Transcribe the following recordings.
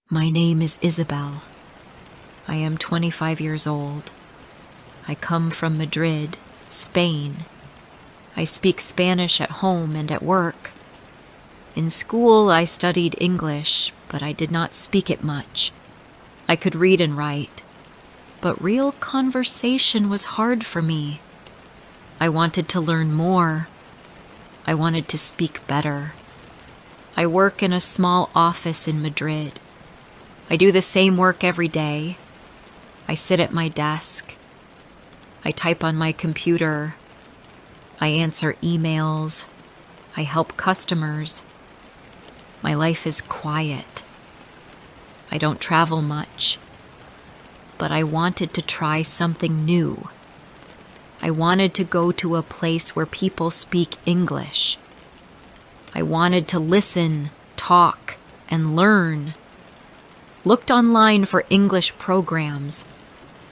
My name is Isabel. I am 25 years old. I come from Madrid, Spain. I speak Spanish at home and at work. In school, I studied English, but I did not speak it much. I could read and write, but real conversation was hard for me. I wanted to learn more. I wanted to speak better. I work in a small office in Madrid. I do the same work every day. I sit at my desk. I type on my computer. I answer emails. I help customers. My life is quiet. I don't travel much, but I wanted to try something new. I wanted to go to a place where people speak English. I wanted to listen, talk, and learn. Looked online for English programs.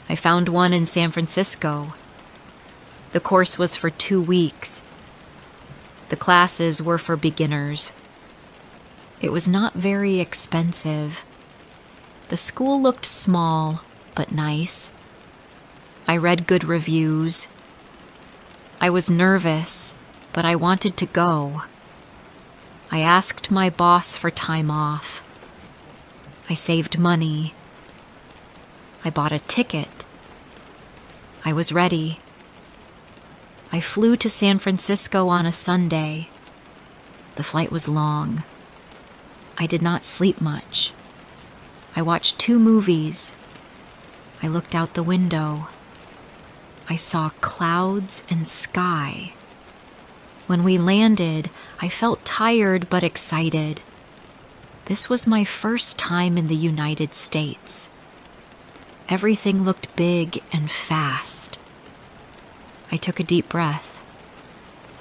I found one in San Francisco. The course was for 2 weeks. The classes were for beginners. It was not very expensive. The school looked small, but nice. I read good reviews. I was nervous, but I wanted to go. I asked my boss for time off. I saved money. I bought a ticket. I was ready. I flew to San Francisco on a Sunday. The flight was long. I did not sleep much. I watched 2 movies. I looked out the window. I saw clouds and sky. When we landed, I felt tired but excited. This was my first time in the United States. Everything looked big and fast. I took a deep breath.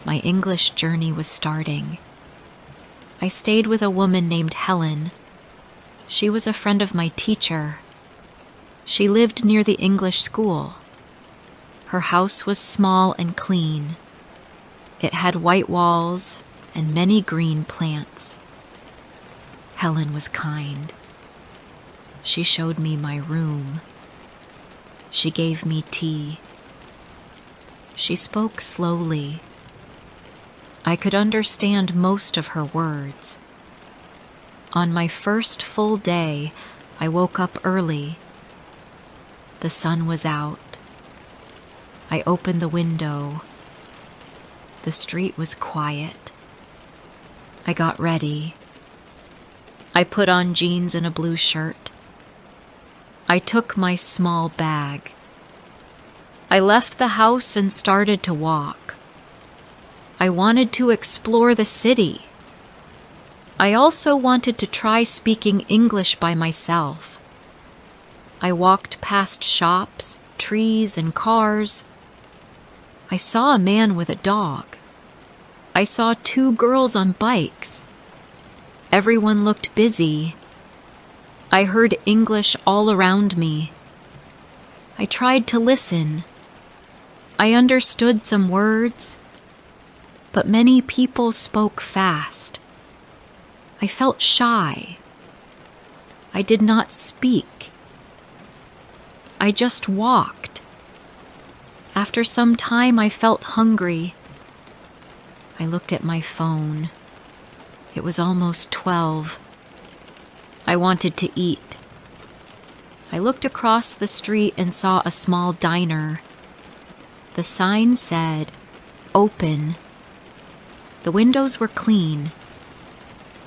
My English journey was starting. I stayed with a woman named Helen. She was a friend of my teacher. She lived near the English school. Her house was small and clean. It had white walls and many green plants. Helen was kind. She showed me my room. She gave me tea. She spoke slowly. I could understand most of her words. On my first full day, I woke up early. The sun was out. I opened the window. The street was quiet. I got ready. I put on jeans and a blue shirt. I took my small bag. I left the house and started to walk. I wanted to explore the city. I also wanted to try speaking English by myself. I walked past shops, trees, and cars. I saw a man with a dog. I saw 2 girls on bikes. Everyone looked busy. I heard English all around me. I tried to listen. I understood some words, but many people spoke fast. I felt shy. I did not speak. I just walked. After some time, I felt hungry. I looked at my phone. It was almost 12. I wanted to eat. I looked across the street and saw a small diner. The sign said, "Open." The windows were clean.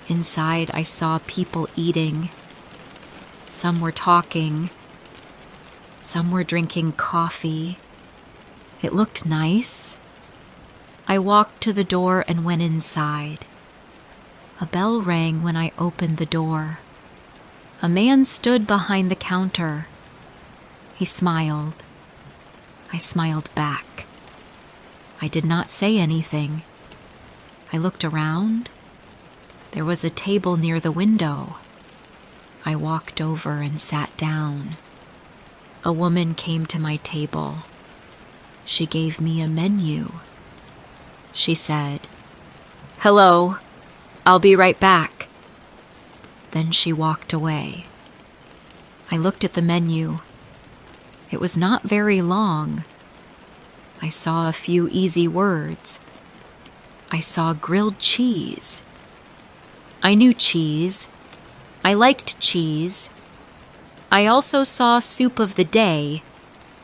Inside, I saw people eating. Some were talking. Some were drinking coffee. It looked nice. I walked to the door and went inside. A bell rang when I opened the door. A man stood behind the counter. He smiled. I smiled back. I did not say anything. I looked around. There was a table near the window. I walked over and sat down. A woman came to my table. She gave me a menu. She said, "Hello, I'll be right back." Then she walked away. I looked at the menu. It was not very long. I saw a few easy words. I saw grilled cheese. I knew cheese. I liked cheese. I also saw soup of the day,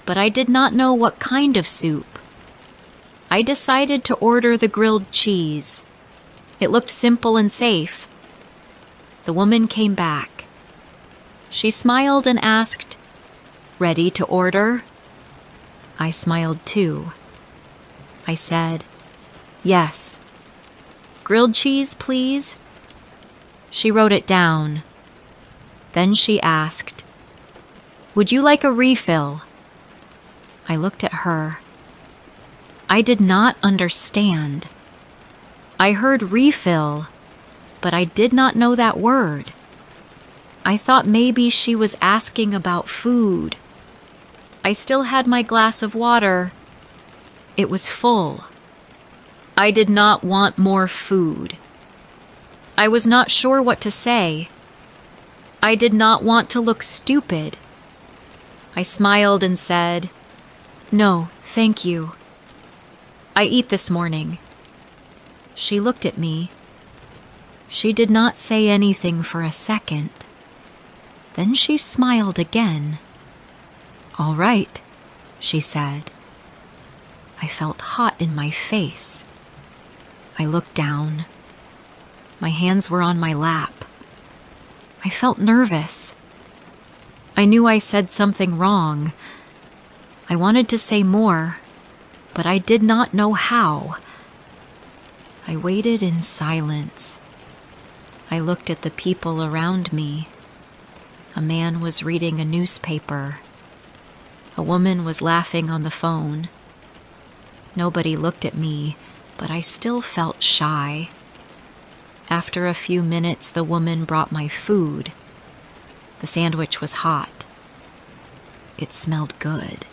but I did not know what kind of soup. I decided to order the grilled cheese. It looked simple and safe. The woman came back. She smiled and asked, "Ready to order?" I smiled too. I said, "Yes." "Grilled cheese, please?" She wrote it down. Then she asked, "Would you like a refill?" I looked at her. I did not understand. I heard refill, but I did not know that word. I thought maybe she was asking about food. I still had my glass of water. It was full. I did not want more food. I was not sure what to say. I did not want to look stupid. I smiled and said, "No, thank you. I eat this morning." She looked at me. She did not say anything for a second. Then she smiled again. "All right," she said. I felt hot in my face. I looked down. My hands were on my lap. I felt nervous. I knew I said something wrong. I wanted to say more, but I did not know how. I waited in silence. I looked at the people around me. A man was reading a newspaper. A woman was laughing on the phone. Nobody looked at me, but I still felt shy. After a few minutes, the woman brought my food. The sandwich was hot. It smelled good.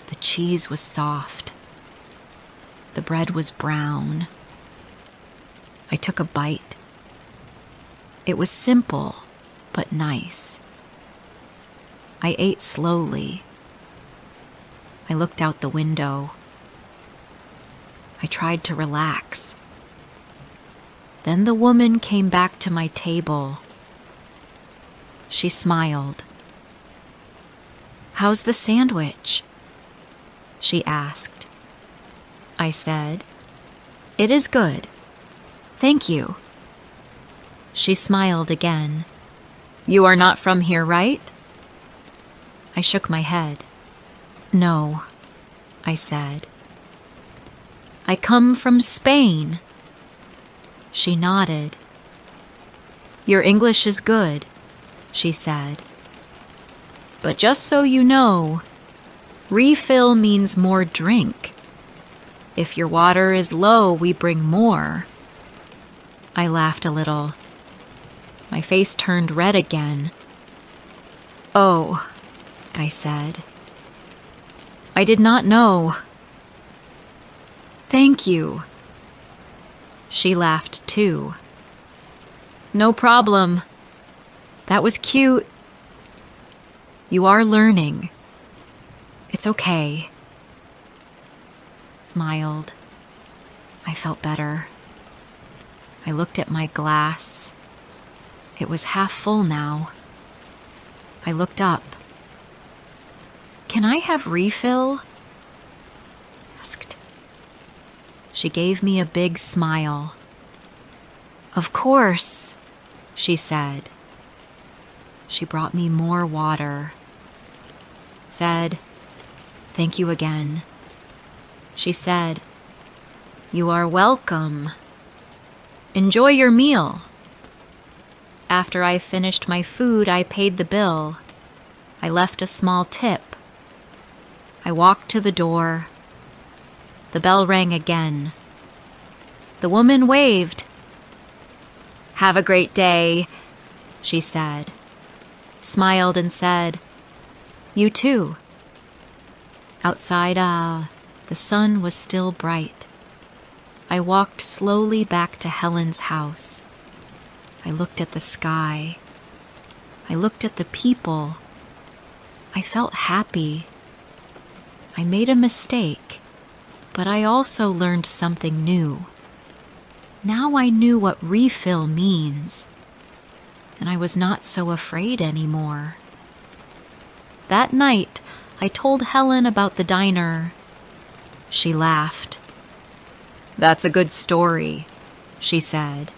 The cheese was soft. The bread was brown. I took a bite. It was simple, but nice. I ate slowly. I looked out the window. I tried to relax. Then the woman came back to my table. She smiled. "How's the sandwich?" she asked. I said, "It is good. Thank you." She smiled again. "You are not from here, right?" I shook my head. "No," I said. "I come from Spain." She nodded. "Your English is good," she said. "But just so you know, refill means more drink. If your water is low, we bring more." I laughed a little. My face turned red again. "Oh," I said. "I did not know. Thank you." She laughed too. "No problem. That was cute. You are learning. It's okay." Smiled. I felt better. I looked at my glass. It was half full now. I looked up. "Can I have refill?" asked. She gave me a big smile. "Of course," she said. She brought me more water. Said, "Thank you again." She said, "You are welcome. Enjoy your meal." After I finished my food, I paid the bill. I left a small tip. I walked to the door. The bell rang again. The woman waved. "Have a great day," she said. Smiled and said, "You too." Outside, the sun was still bright. I walked slowly back to Helen's house. I looked at the sky. I looked at the people. I felt happy. I made a mistake, but I also learned something new. Now I knew what refill means, and I was not so afraid anymore. That night, I told Helen about the diner. She laughed. "That's a good story," she said.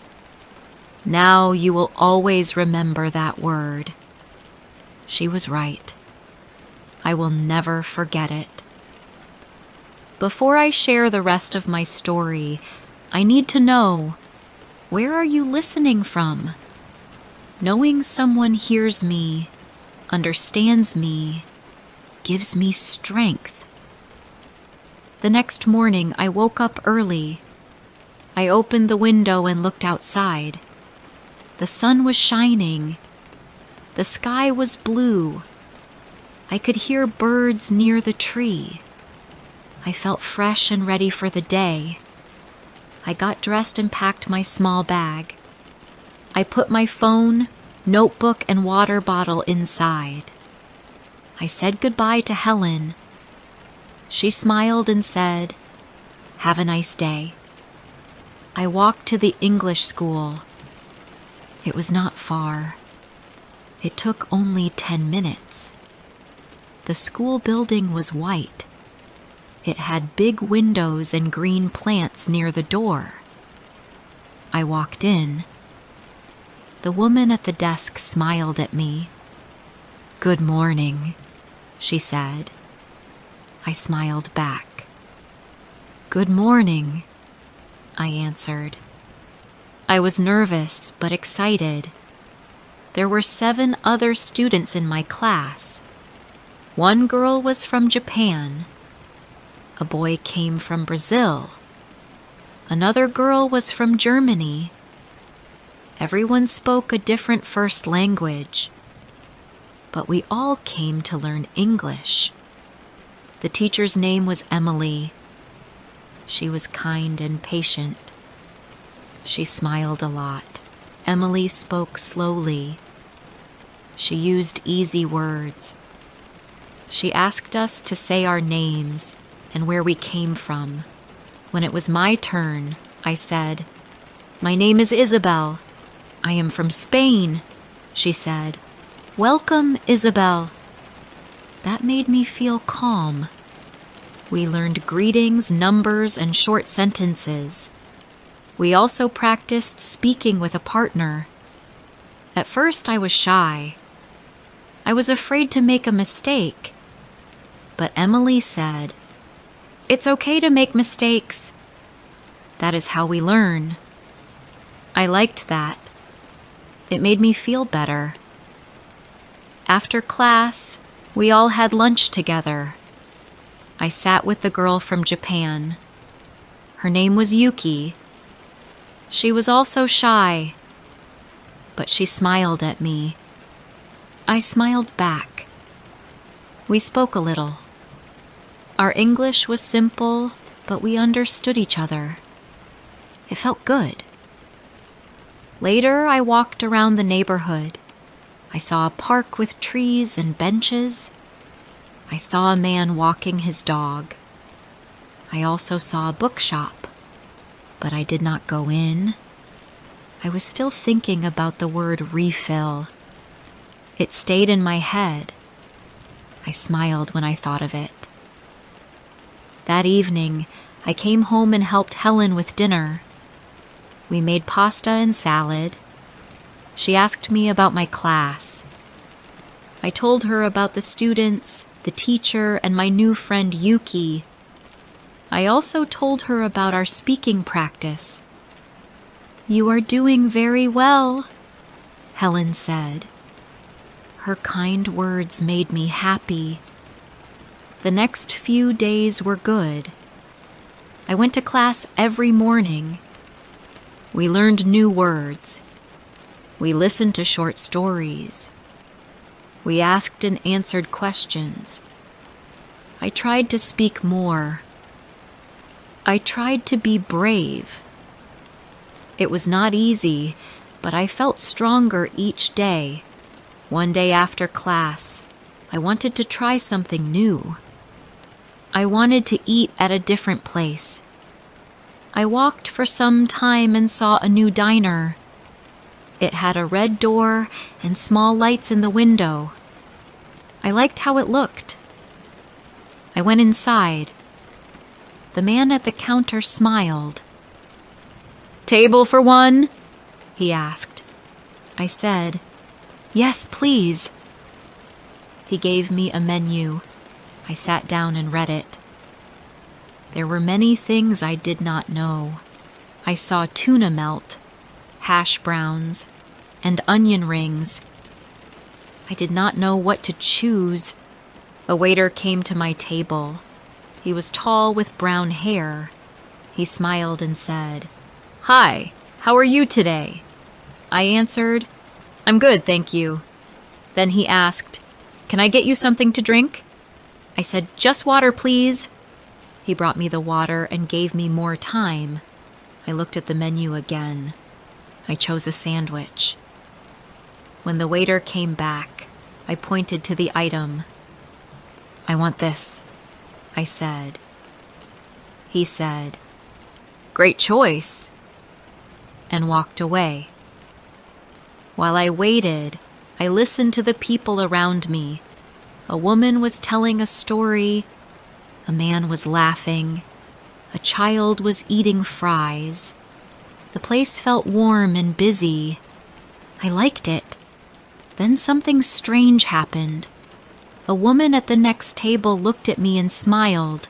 "Now you will always remember that word." She was right. I will never forget it. Before I share the rest of my story, I need to know, where are you listening from? Knowing someone hears me, understands me, gives me strength. The next morning, I woke up early. I opened the window and looked outside. The sun was shining. The sky was blue. I could hear birds near the tree. I felt fresh and ready for the day. I got dressed and packed my small bag. I put my phone, notebook, and water bottle inside. I said goodbye to Helen. She smiled and said, "Have a nice day." I walked to the English school. It was not far. It took only 10 minutes. The school building was white. It had big windows and green plants near the door. I walked in. The woman at the desk smiled at me. "Good morning," she said. I smiled back. "Good morning," I answered. I was nervous but excited. There were 7 other students in my class. One girl was from Japan. A boy came from Brazil. Another girl was from Germany. Everyone spoke a different first language, but we all came to learn English. The teacher's name was Emily. She was kind and patient. She smiled a lot. Emily spoke slowly. She used easy words. She asked us to say our names and where we came from. When it was my turn, I said, "My name is Isabel. I am from Spain," she said. "Welcome, Isabel." That made me feel calm. We learned greetings, numbers, and short sentences. We also practiced speaking with a partner. At first, I was shy. I was afraid to make a mistake. But Emily said, "It's okay to make mistakes. That is how we learn." I liked that. It made me feel better. After class, we all had lunch together. I sat with the girl from Japan. Her name was Yuki. She was also shy, but she smiled at me. I smiled back. We spoke a little. Our English was simple, but we understood each other. It felt good. Later, I walked around the neighborhood. I saw a park with trees and benches. I saw a man walking his dog. I also saw a bookshop, but I did not go in. I was still thinking about the word refill. It stayed in my head. I smiled when I thought of it. That evening, I came home and helped Helen with dinner. We made pasta and salad. She asked me about my class. I told her about the students, the teacher, and my new friend Yuki. I also told her about our speaking practice. "You are doing very well," Helen said. Her kind words made me happy. The next few days were good. I went to class every morning. We learned new words. We listened to short stories. We asked and answered questions. I tried to speak more. I tried to be brave. It was not easy, but I felt stronger each day. One day after class, I wanted to try something new. I wanted to eat at a different place. I walked for some time and saw a new diner. It had a red door and small lights in the window. I liked how it looked. I went inside. The man at the counter smiled. "Table for one?" he asked. I said, "Yes, please." He gave me a menu. I sat down and read it. There were many things I did not know. I saw tuna melt, hash browns, and onion rings. I did not know what to choose. A waiter came to my table. He was tall with brown hair. He smiled and said, "Hi, how are you today?" I answered, "I'm good, thank you." Then he asked, "Can I get you something to drink?" I said, "Just water, please." He brought me the water and gave me more time. I looked at the menu again. I chose a sandwich. When the waiter came back, I pointed to the item. "I want this," I said. He said, "Great choice," and walked away. While I waited, I listened to the people around me. A woman was telling a story. A man was laughing. A child was eating fries. The place felt warm and busy. I liked it. Then something strange happened. A woman at the next table looked at me and smiled.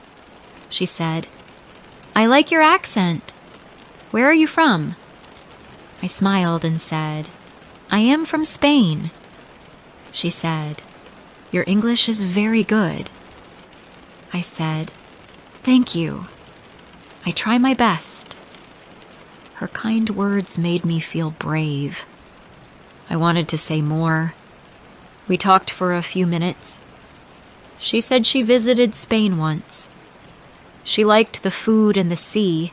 She said, "I like your accent. Where are you from?" I smiled and said, "I am from Spain." She said, "Your English is very good." I said, "Thank you. I try my best." Her kind words made me feel brave. I wanted to say more. We talked for a few minutes. She said she visited Spain once. She liked the food and the sea.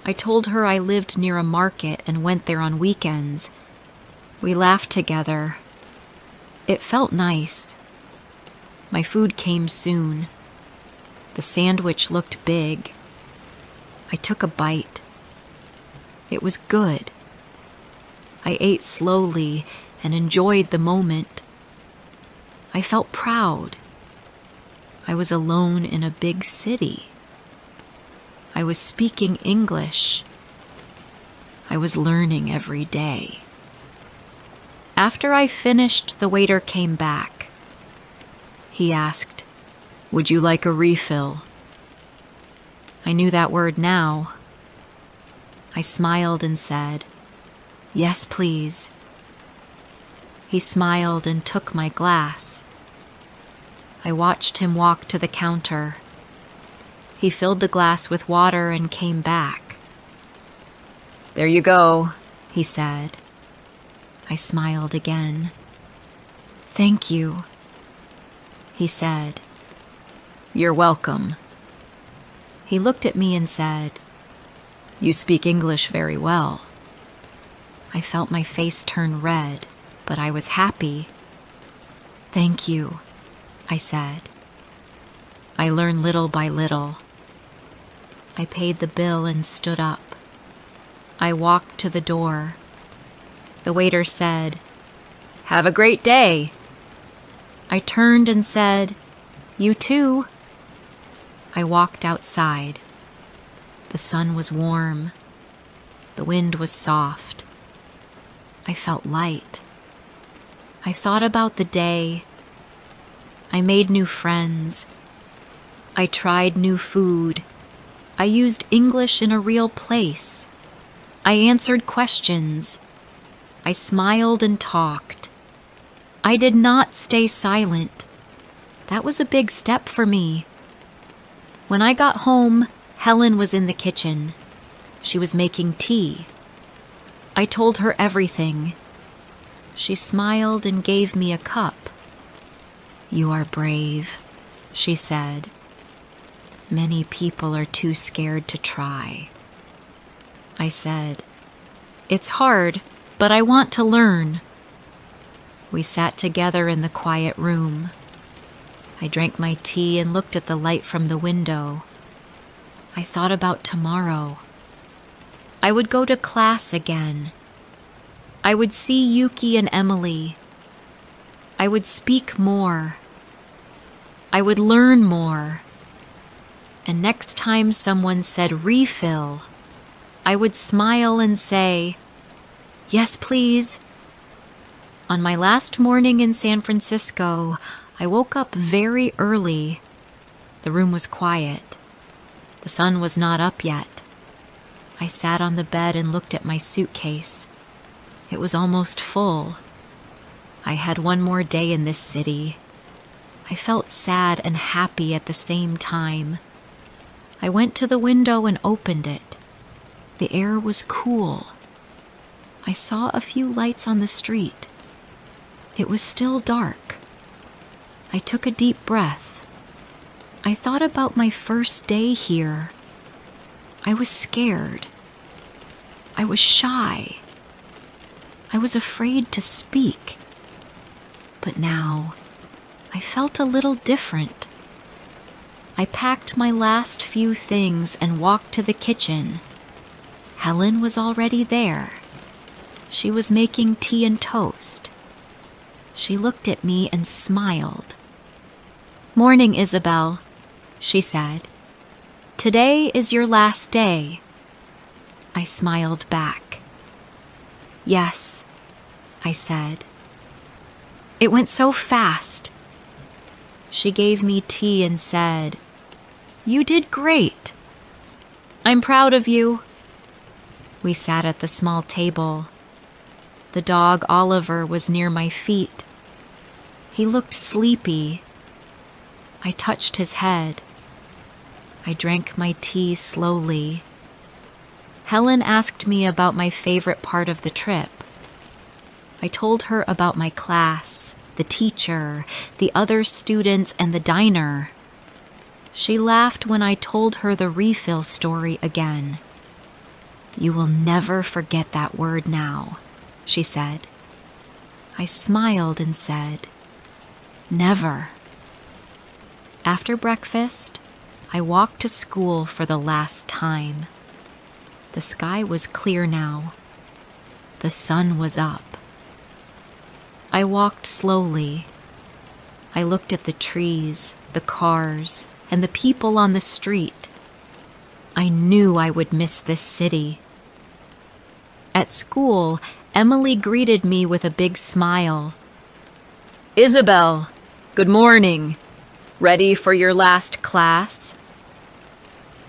I told her I lived near a market and went there on weekends. We laughed together. It felt nice. My food came soon. The sandwich looked big. I took a bite. It was good. I ate slowly and enjoyed the moment. I felt proud. I was alone in a big city. I was speaking English. I was learning every day. After I finished, the waiter came back. He asked, "Would you like a refill?" I knew that word now. I smiled and said, "Yes, please." He smiled and took my glass. I watched him walk to the counter. He filled the glass with water and came back. "There you go," he said. I smiled again. "Thank you," he said. "You're welcome." He looked at me and said, "You speak English very well." I felt my face turn red, but I was happy. "Thank you," I said. I learned little by little. I paid the bill and stood up. I walked to the door. The waiter said, "Have a great day." I turned and said, "You too." I walked outside. The sun was warm. The wind was soft. I felt light. I thought about the day. I made new friends. I tried new food. I used English in a real place. I answered questions. I smiled and talked. I did not stay silent. That was a big step for me. When I got home, Helen was in the kitchen. She was making tea. I told her everything. She smiled and gave me a cup. "You are brave," she said. "Many people are too scared to try." I said, "It's hard, but I want to learn." We sat together in the quiet room. I drank my tea and looked at the light from the window. I thought about tomorrow. I would go to class again. I would see Yuki and Emily. I would speak more. I would learn more. And next time someone said refill, I would smile and say, "Yes, please." On my last morning in San Francisco, I woke up very early. The room was quiet. The sun was not up yet. I sat on the bed and looked at my suitcase. It was almost full. I had one more day in this city. I felt sad and happy at the same time. I went to the window and opened it. The air was cool. I saw a few lights on the street. It was still dark. I took a deep breath. I thought about my first day here. I was scared. I was shy. I was afraid to speak. But now, I felt a little different. I packed my last few things and walked to the kitchen. Helen was already there. She was making tea and toast. She looked at me and smiled. "Morning, Isabel," she said. "Today is your last day." I smiled back. "Yes," I said. "It went so fast." She gave me tea and said, "You did great. I'm proud of you." We sat at the small table. The dog Oliver was near my feet. He looked sleepy. I touched his head. I drank my tea slowly. Helen asked me about my favorite part of the trip. I told her about my class, the teacher, the other students, and the diner. She laughed when I told her the refill story again. "You will never forget that word now," she said. I smiled and said, "Never." After breakfast, I walked to school for the last time. The sky was clear now. The sun was up. I walked slowly. I looked at the trees, the cars, and the people on the street. I knew I would miss this city. At school, Emily greeted me with a big smile. "Isabel, good morning. Ready for your last class?"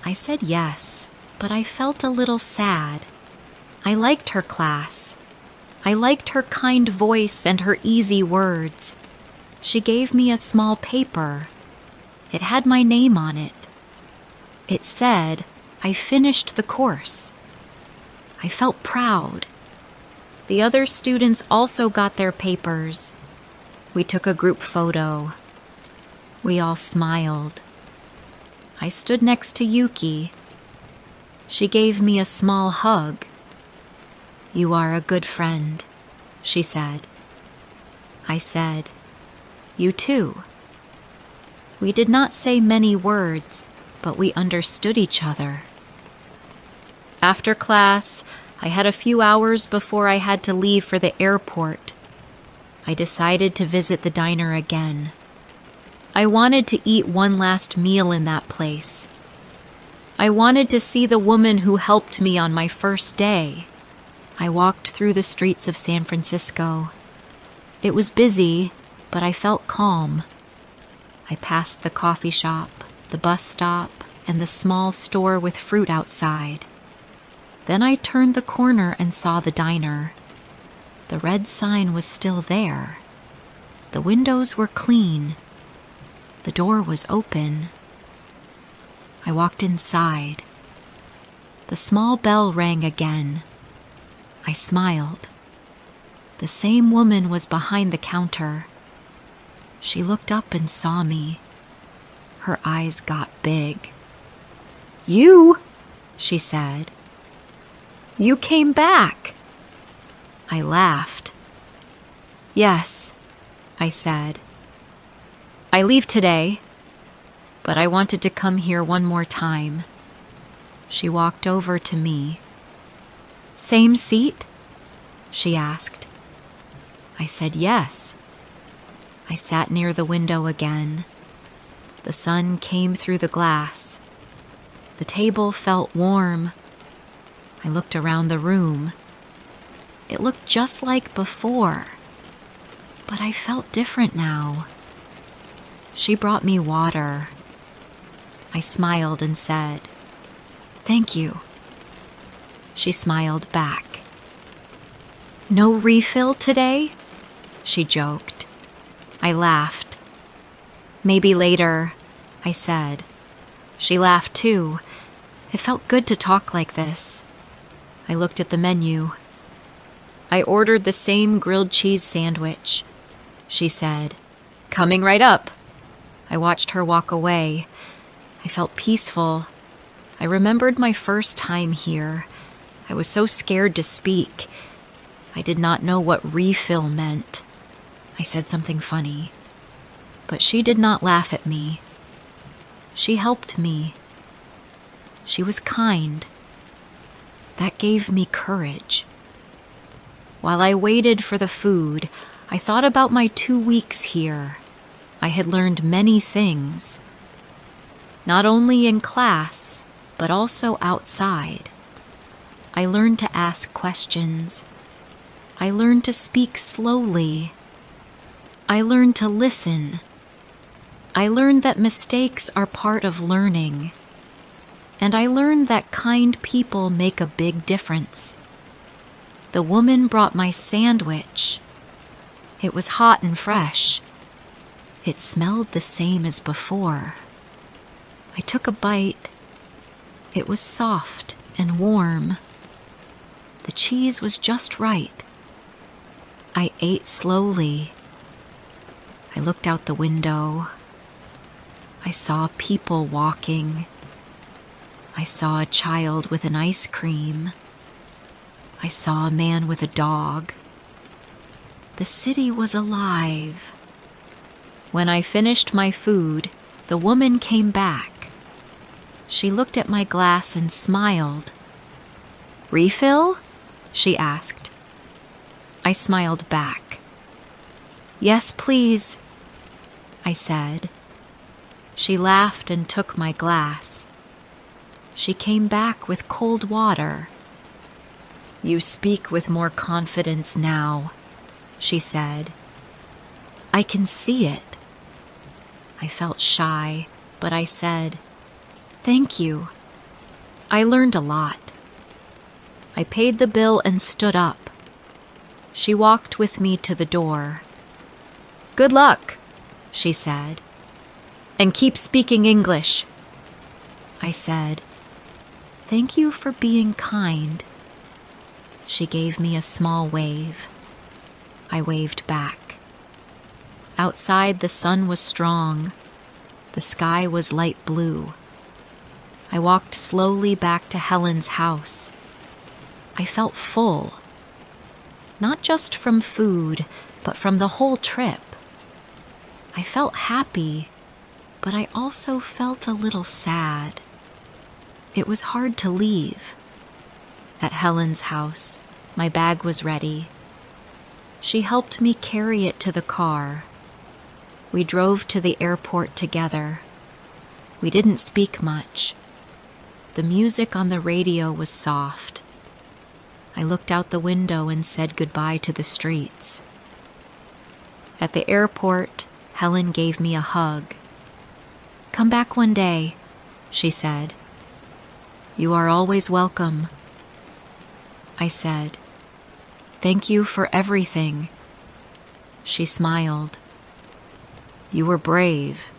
I said yes, but I felt a little sad. I liked her class. I liked her kind voice and her easy words. She gave me a small paper. It had my name on it. It said, I finished the course. I felt proud. The other students also got their papers. We took a group photo. We all smiled. I stood next to Yuki. She gave me a small hug. "You are a good friend," she said. I said, "You too." We did not say many words, but we understood each other. After class, I had a few hours before I had to leave for the airport. I decided to visit the diner again. I wanted to eat one last meal in that place. I wanted to see the woman who helped me on my first day. I walked through the streets of San Francisco. It was busy, but I felt calm. I passed the coffee shop, the bus stop, and the small store with fruit outside. Then I turned the corner and saw the diner. The red sign was still there. The windows were clean. The door was open. I walked inside. The small bell rang again. I smiled. The same woman was behind the counter. She looked up and saw me. Her eyes got big. "You?" she said. "You came back." I laughed. "Yes, I said. I leave today, but I wanted to come here one more time. She walked over to me. Same seat? She asked. I said yes. I sat near the window again. The sun came through the glass. The table felt warm. I looked around the room. It looked just like before, but I felt different now. She brought me water. I smiled and said, "Thank you." She smiled back. "No refill today?" she joked. I laughed. "Maybe later," I said. She laughed too. It felt good to talk like this. I looked at the menu. I ordered the same grilled cheese sandwich. She said, "Coming right up." I watched her walk away. I felt peaceful. I remembered my first time here. I was so scared to speak. I did not know what refill meant. I said something funny, but she did not laugh at me. She helped me. She was kind. That gave me courage. While I waited for the food, I thought about my 2 weeks here. I had learned many things, not only in class, but also outside. I learned to ask questions. I learned to speak slowly. I learned to listen. I learned that mistakes are part of learning. And I learned that kind people make a big difference. The woman brought my sandwich. It was hot and fresh. It smelled the same as before. I took a bite. It was soft and warm. The cheese was just right. I ate slowly. I looked out the window. I saw people walking. I saw a child with an ice cream. I saw a man with a dog. The city was alive. When I finished my food, the woman came back. She looked at my glass and smiled. "Refill?" she asked. I smiled back. "Yes, please," I said. She laughed and took my glass. She came back with cold water. "You speak with more confidence now," she said. "I can see it." I felt shy, but I said, "Thank you." I learned a lot. I paid the bill and stood up. She walked with me to the door. "Good luck," she said. "And keep speaking English." I said, "Thank you for being kind." She gave me a small wave. I waved back. Outside, the sun was strong. The sky was light blue. I walked slowly back to Helen's house. I felt full. Not just from food, but from the whole trip. I felt happy, but I also felt a little sad. It was hard to leave. At Helen's house, my bag was ready. She helped me carry it to the car. We drove to the airport together. We didn't speak much. The music on the radio was soft. I looked out the window and said goodbye to the streets. At the airport, Helen gave me a hug. "Come back one day," she said. "You are always welcome." I said, "Thank you for everything." She smiled. "You were brave.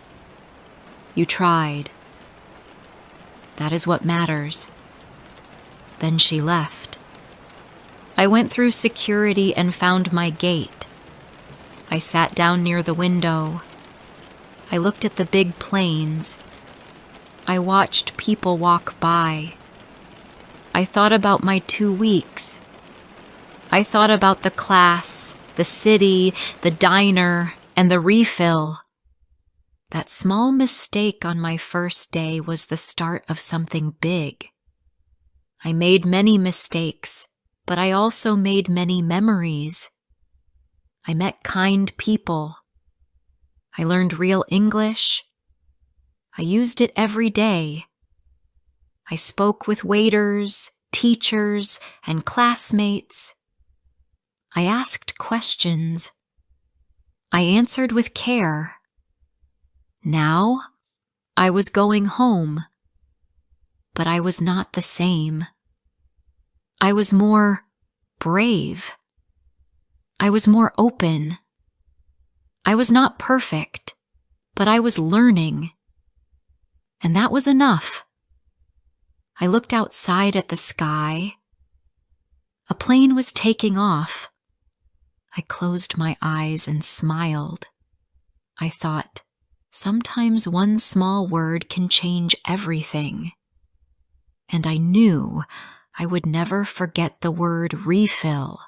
You tried. That is what matters." Then she left. I went through security and found my gate. I sat down near the window. I looked at the big planes. I watched people walk by. I thought about my 2 weeks. I thought about the class, the city, the diner, And the refill. That small mistake on my first day was the start of something big. I made many mistakes, but I also made many memories. I met kind people. I learned real English. I used it every day. I spoke with waiters, teachers, and classmates. I asked questions. I answered with care. Now, I was going home, but I was not the same. I was more brave. I was more open. I was not perfect, but I was learning. And that was enough. I looked outside at the sky. A plane was taking off. I closed my eyes and smiled. I thought, sometimes one small word can change everything. And I knew I would never forget the word refill